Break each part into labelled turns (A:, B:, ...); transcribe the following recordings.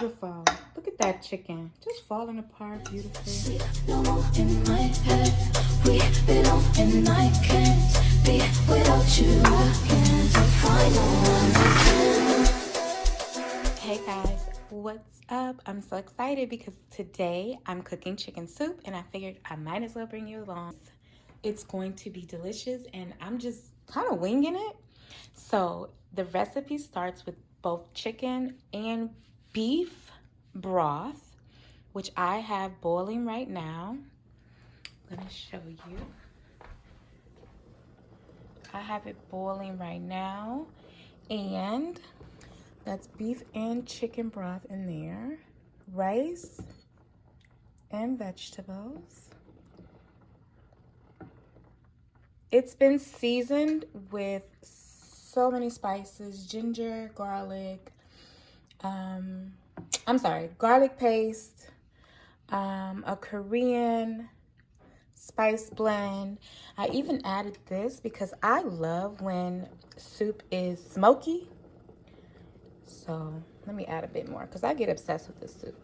A: Beautiful. Look at that chicken. Just falling apart beautifully.
B: In my head, we belong, and I can't be without you. I can't find no one.
A: Hey guys, what's up? I'm so excited because today I'm cooking chicken soup and I figured I might as well bring you along. It's going to be delicious and I'm just kind of winging it. So the recipe starts with both chicken and beef broth, which I have boiling right now. Let me show you. I have it boiling right now, and that's beef and chicken broth in there, rice and vegetables. It's been seasoned with so many spices: ginger, garlic, garlic paste, a Korean spice blend. I even added this because I love when soup is smoky. So let me add a bit more because I get obsessed with this soup.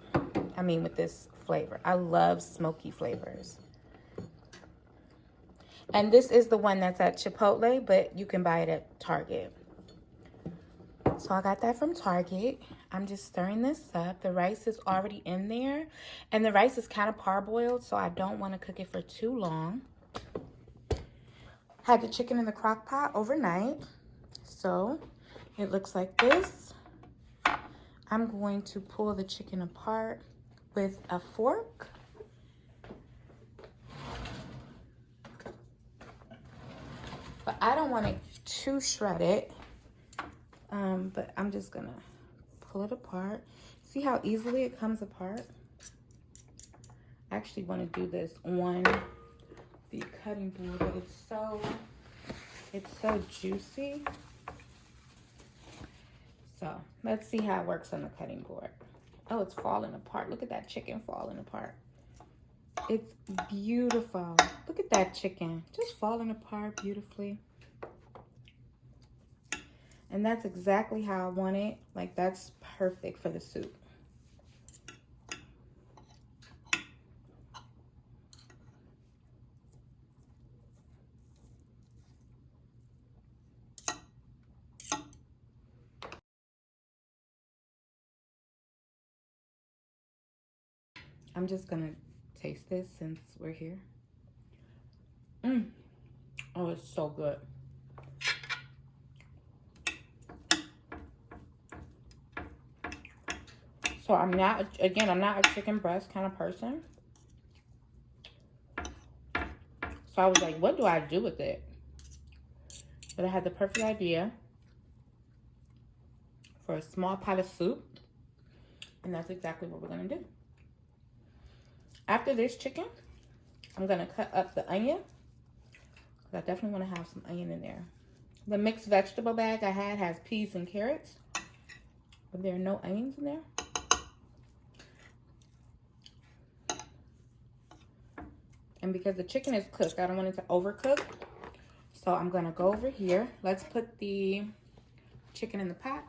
A: With this flavor. I love smoky flavors. And this is the one that's at Chipotle, but you can buy it at Target. So I got that from Target. I'm just stirring this up. The rice is already in there. And the rice is kind of parboiled, so I don't want to cook it for too long. Had the chicken in the crock pot overnight. So it looks like this. I'm going to pull the chicken apart with a fork. But I don't want it too shredded. But I'm just gonna pull it apart. See how easily it comes apart? I actually want to do this on the cutting board, but it's so juicy. So let's see how it works on the cutting board. Oh, it's falling apart. Look at that chicken falling apart. It's beautiful. Look at that chicken just falling apart beautifully. And that's exactly how I want it. Like, that's perfect for the soup. I'm just gonna taste this since we're here. Oh, it's so good. So I'm not a chicken breast kind of person. So I was like, what do I do with it? But I had the perfect idea for a small pot of soup. And that's exactly what we're gonna do. After this chicken, I'm gonna cut up the onion. I definitely want to have some onion in there. The mixed vegetable bag I had has peas and carrots, but there are no onions in there. And because the chicken is cooked, I don't want it to overcook. So I'm gonna go over here. Let's put the chicken in the pot.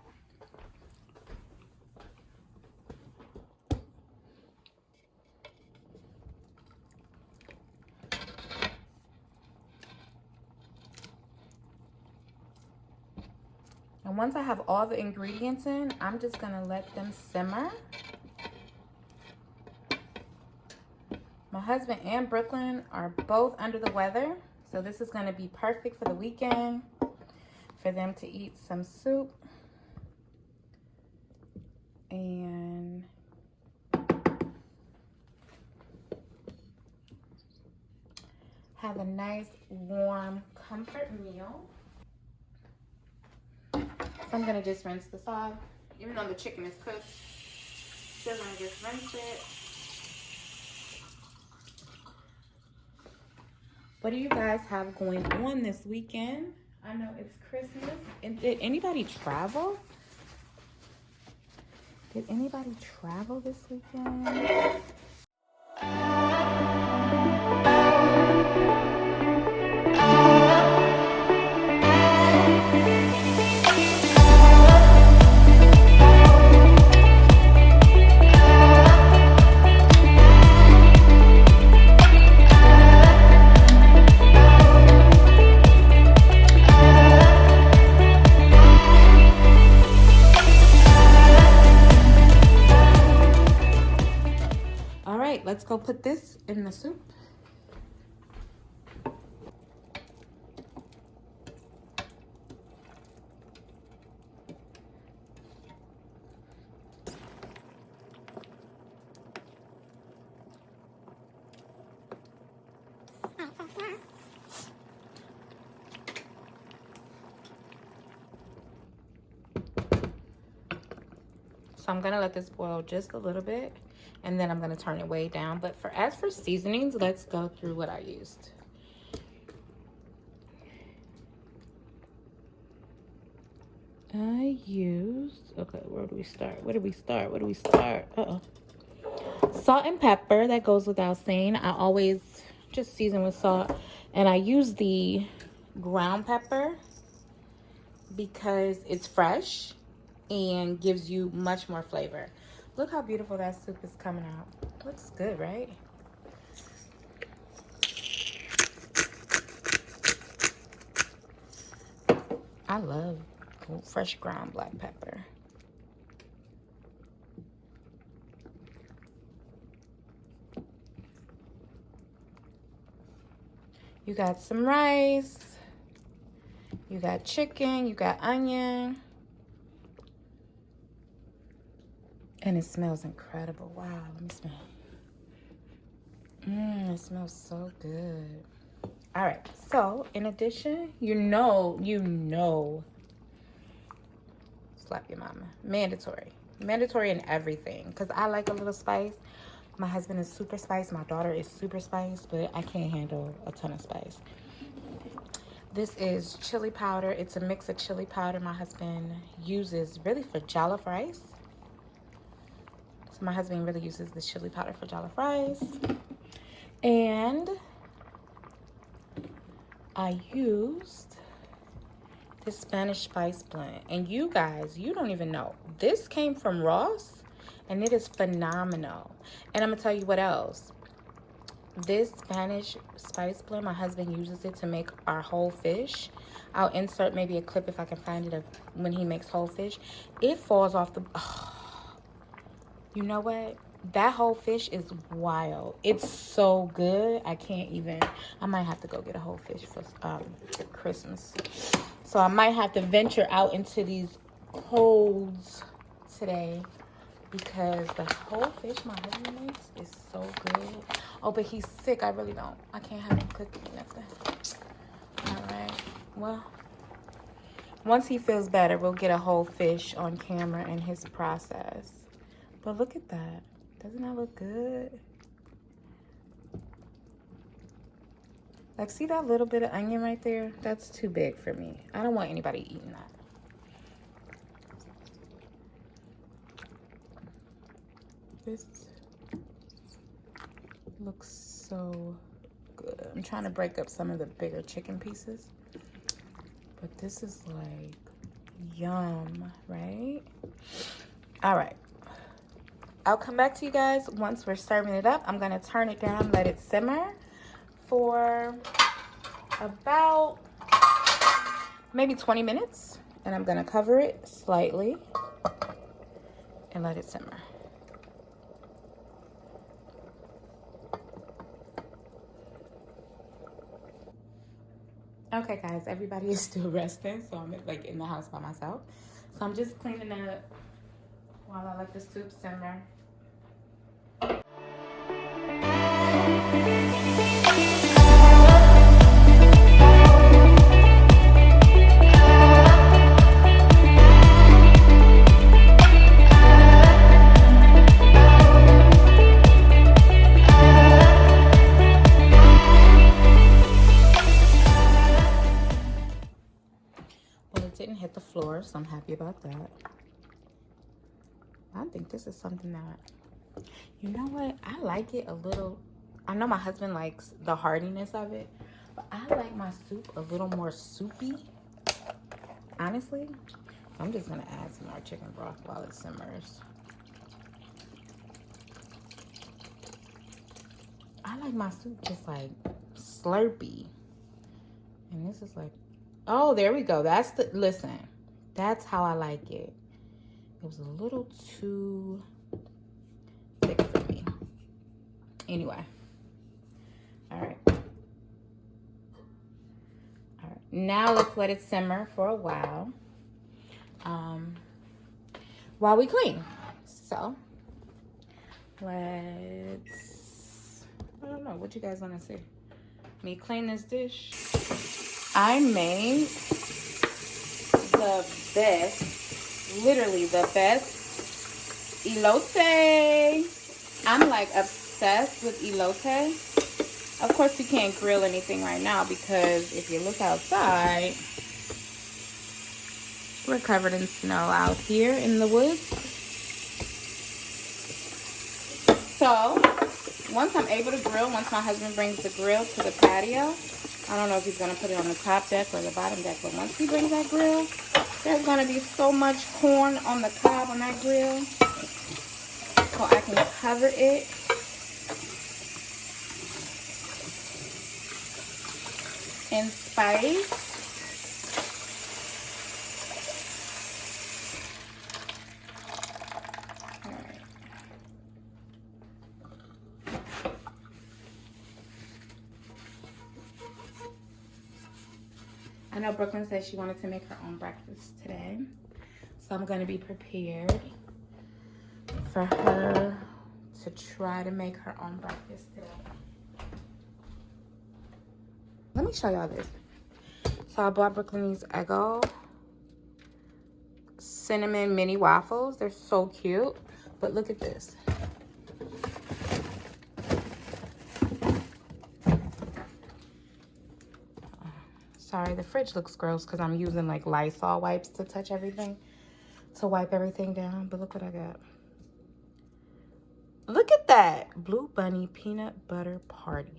A: And once I have all the ingredients in, I'm just gonna let them simmer. My husband and Brooklyn are both under the weather, so this is gonna be perfect for the weekend for them to eat some soup and have a nice warm comfort meal. So I'm gonna just rinse this off. Even though the chicken is cooked, still gonna just rinse it. What do you guys have going on this weekend? I know it's Christmas. And did anybody travel? Did anybody travel this weekend? let's go put this in the soup. So I'm gonna let this boil just a little bit, and then I'm gonna turn it way down. But as for seasonings, let's go through what I used. I used, okay, where do we start? Where do we start? Where do we start? Salt and pepper, that goes without saying. I always just season with salt. And I use the ground pepper because it's fresh and gives you much more flavor. Look how beautiful that soup is coming out. Looks good, right? I love fresh ground black pepper. You got some rice, you got chicken, you got onion, and it smells incredible. Wow, let me smell. It smells so good. All right, so in addition, you know, slap your mama. Mandatory in everything, because I like a little spice. My husband is super spice. My daughter is super spice, but I can't handle a ton of spice. This is chili powder. It's a mix of chili powder my husband uses really for jollof rice. So my husband really uses the chili powder for jollof rice. And I used this Spanish spice blend. And you guys, you don't even know. This came from Ross. And it is phenomenal. And I'm going to tell you what else. This Spanish spice blend, my husband uses it to make our whole fish. I'll insert maybe a clip if I can find it of when he makes whole fish. It falls off the... Oh, you know what? That whole fish is wild. It's so good. I can't even... I might have to go get a whole fish for Christmas. So I might have to venture out into these colds today, because the whole fish my husband makes is so good. Oh, but he's sick. I really don't. I can't have him cooking nothing. All right. Well, once he feels better, we'll get a whole fish on camera and his process. But look at that. Doesn't that look good? Like, see that little bit of onion right there? That's too big for me. I don't want anybody eating that. This looks so good. I'm trying to break up some of the bigger chicken pieces, but this is like yum, right? All right, I'll come back to you guys once we're serving it up. I'm gonna turn it down, let it simmer for about maybe 20 minutes, and I'm gonna cover it slightly and let it simmer. Okay, guys, everybody is still resting, so I'm like in the house by myself. So I'm just cleaning up while I let the soup simmer. So I'm happy about that. I think this is something that, you know what, I like it a little. I know my husband likes the hardiness of it, but I like my soup a little more soupy, honestly. I'm just gonna add some more chicken broth while it simmers. I like my soup just like slurpy, and this is like, oh, there we go. That's the, listen, that's how I like it. It was a little too thick for me. Anyway. All right. Now let's let it simmer for a while we clean. So let's, I don't know, what you guys want to see? Me clean this dish. I made the best, literally the best elote. I'm like obsessed with elote. Of course, you can't grill anything right now because if you look outside, we're covered in snow out here in the woods. So, once I'm able to grill, once my husband brings the grill to the patio, I don't know if he's going to put it on the top deck or the bottom deck, but once he brings that grill, there's going to be so much corn on the cob on that grill. So I can cover it. And spice. All right. I know Brooklyn said she wanted to make her own breakfast today, so I'm going to be prepared for her to try to make her own breakfast today. Let me show y'all this. So I bought Brooklyn these Eggo cinnamon mini waffles. They're so cute. But look at this. Sorry, the fridge looks gross because I'm using like Lysol wipes to touch everything, to wipe everything down. But look what I got. Look at that. Blue Bunny Peanut Butter Party.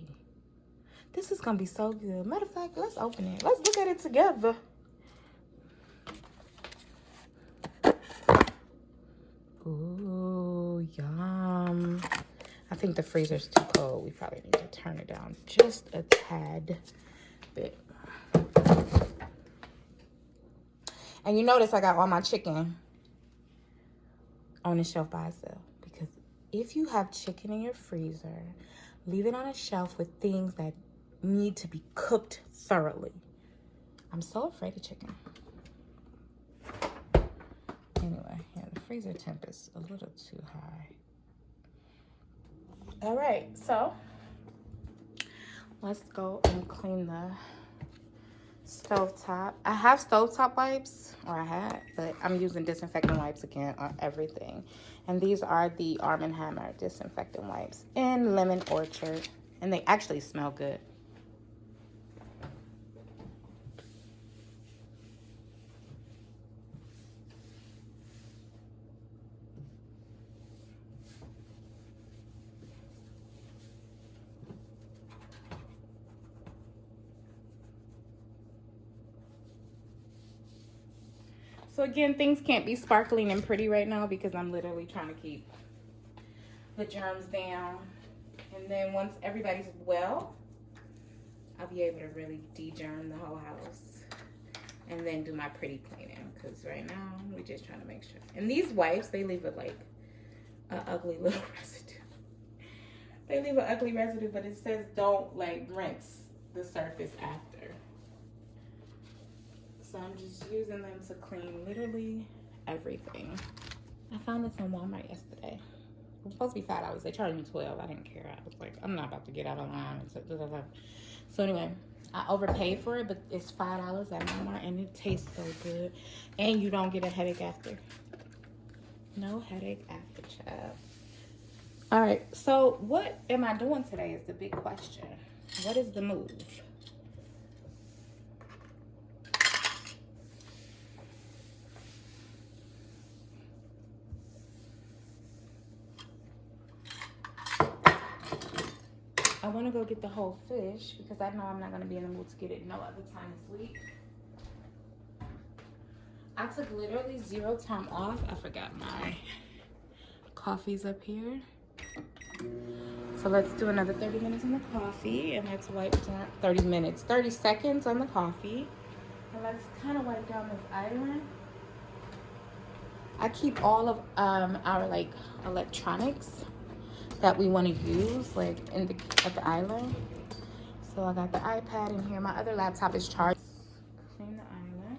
A: This is gonna be so good. Matter of fact, let's open it. Let's look at it together. Ooh, yum. I think the freezer's too cold. We probably need to turn it down just a tad bit. And you notice I got all my chicken on the shelf by itself. Because if you have chicken in your freezer, leave it on a shelf with things that need to be cooked thoroughly. I'm so afraid of chicken. Anyway, yeah, the freezer temp is a little too high. All right, so let's go and clean the stovetop. I have stovetop wipes, or I had, but I'm using disinfectant wipes again on everything. And these are the Arm & Hammer disinfectant wipes in Lemon Orchard, and they actually smell good. So again, things can't be sparkling and pretty right now because I'm literally trying to keep the germs down. And then once everybody's well, I'll be able to really de-germ the whole house. And then do my pretty cleaning. Because right now, we're just trying to make sure. And these wipes, they leave it like an ugly little residue. They leave an ugly residue, but it says don't like rinse the surface after. So I'm just using them to clean literally everything. I found this on Walmart yesterday. It was supposed to be $5. They charged me $12. I didn't care. I was like, I'm not about to get out of line. So anyway, I overpaid for it, but it's $5 at Walmart, and it tastes so good. And you don't get a headache after. No headache after, child. All right, so what am I doing today is the big question. What is the move? I want to go get the whole fish because I know I'm not going to be in the mood to get it no other time this week. I took literally 0 time off. I forgot my coffee's up here. So let's do another 30 minutes on the coffee, and let's wipe down 30 seconds on the coffee. And let's kind of wipe down this island. I keep all of our like electronics. that we want to use, like at the island. So I got the iPad in here. My other laptop is charged. Clean the island.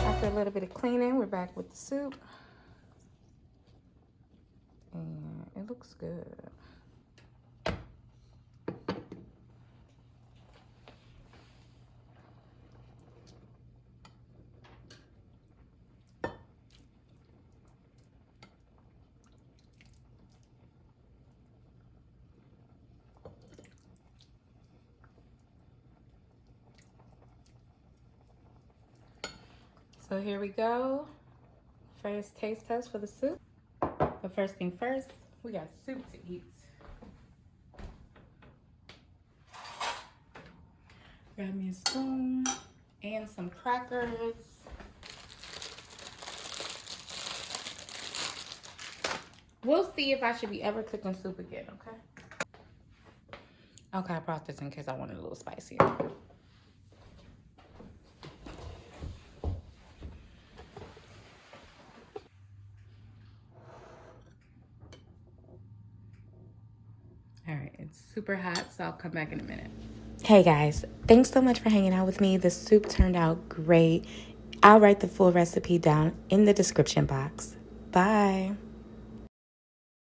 A: After a little bit of cleaning, we're back with the soup. And it looks good. So here we go. First taste test for the soup. But first thing first, we got soup to eat. Grab me a spoon and some crackers. We'll see if I should be ever cooking soup again, okay? Okay, I brought this in case I wanted a little spicier. All right, it's super hot, so I'll come back in a minute. Hey guys, thanks so much for hanging out with me. The soup turned out great. I'll write the full recipe down in the description box. Bye.